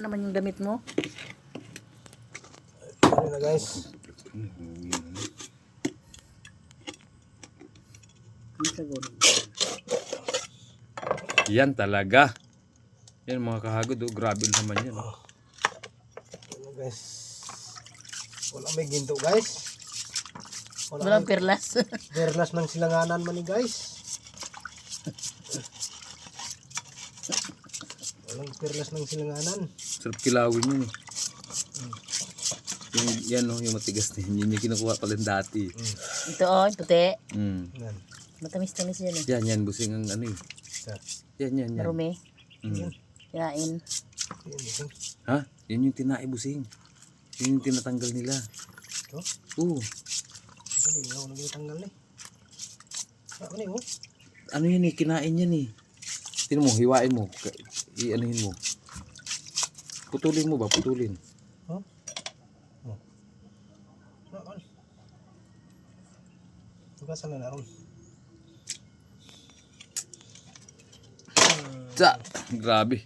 naman yung damit mo. Ano na guys? Yan talaga. Yan mga kahagod, oh, grabe naman yan. Oh. Ano guys? Wala may ginto guys. Walang perlas. Perlas ng silanganan man ni guys. Walang perlas ng silanganan. Sarap kilawin yun. Yung, yan oh, yung matigas na yun. Yun yung kinukuha pala dati. Ito oh, puti. Yan. Matamis-tamis yan eh. Yan, yan, busing ang ano eh. Yan, yan, yan. Marumi. Mm. Yain. Yan, busing. Ha? Yan yung tinai busing. Yun yung tinatanggal nila. Ito? Oo. Ito din, ako nagtanggal na eh. Ano yun? Ano yan eh, kinain yan eh. Tinan mo, hiwain mo. I-anuhin mo. Putulin mo ba? Putulin. Huh? Oh. Nakal. Tugasan na naroon. Tsa! Grabe.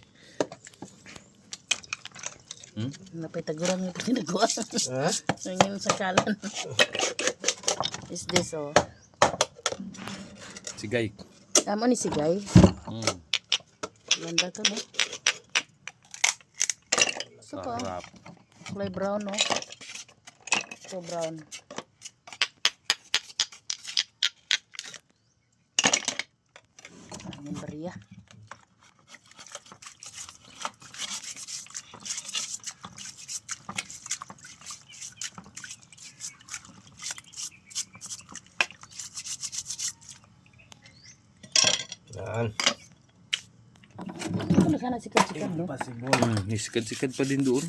Napitaguran mo ito ginagawa. Ha? Yung sakalan. Is this oh. Sigay. Tama ni Sigay. Ganda to no. Ito pa. Sarap. Kulay brown no. Ito brown. Ang bariya. Yan. Ito na sana sikat-sikat no. Possible. Nisikad-sikad pa din doon.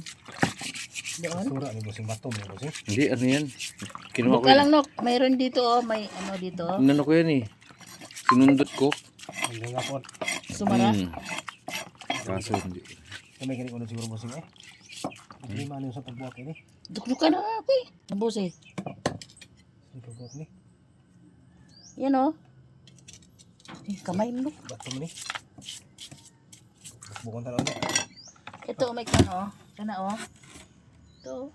Doon. Sura ni busing bato mo busing. Hindi, ano yan? Kinuha ko Buka yan. lang no. Mayroon dito oh. May ano dito. Inano ko yan eh. Sinundot ko. Hindi nga po. Sumara. Kaso hindi. Kami kini ko siguro busing eh. Lima ano sa pagbuhat ini. Dukdukan na ako eh. Nabusi. Sa pagbuhat ni. Yan oh. Kamay mo. Bato mo ni. Bukon tanaw ni. Ito may kano. Kana oh. Ito.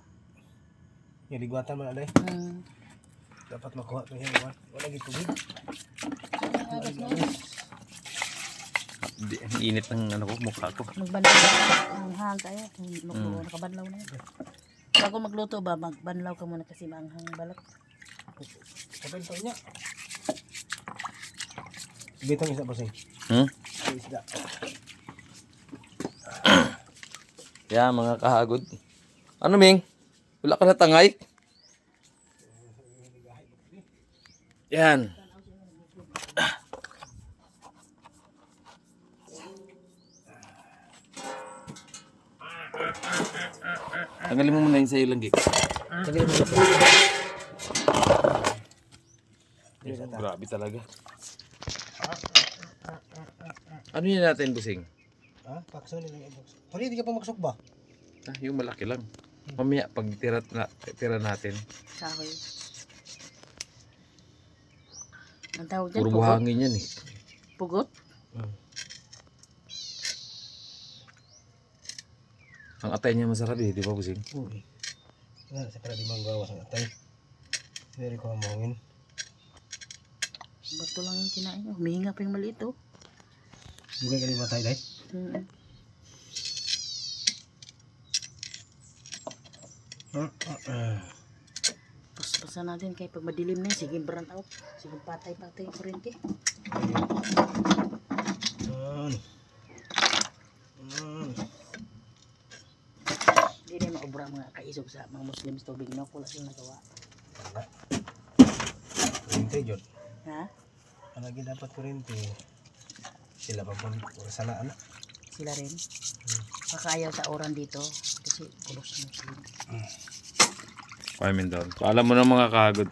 Yung ligwatan man alay. Dapat makuha ko yan. Wala gid tubig. Hindi, ang init ng ano ko, mukha ko. Magbanlaw ang hang tayo. Nakabanlaw na yun. Bago magluto ba, magbanlaw ka muna kasi maanghang balak. Kapag ito niya. Bitong isa busing. Isda. Yeah, mga kahagod. Ano, Ming? Wala ka na tangay? Yan. Tanggalin mo muna yung sa'yo lang, Gik. Tanggalin mo ito. Grabe talaga. Ano yun natin, busing? Ha? Pakso nila yung box. Pwede di ka pa magsok ba? Ah, yung malaki lang. Mamaya, pag tira natin, Kahoy. Ang tawag dyan, puro pugot. buhangin yan eh. Pugot? Ang atay niya masarap eh, di ba, busing? Uy. Wala sa para di manggawas ang atay. Very ko mamangin. Bato lang yung kinain. Humihinga pa yung maliit oh. Bugay ka di matay dahil. Paspasan natin kaya pag madilim na yun, sige burn out. Sige patay-patay yung kurente. Hindi na maubra mga kaisog sa mga Muslims tubig no. Wala silang nagawa. Wala. Kurente yun. Ha? Ang lagi dapat kurente. Sila pa po sana anak. Sila rin. Makaayaw sa oran dito. Kasi kulos na Muslim. Paalam mo na mga kahagod.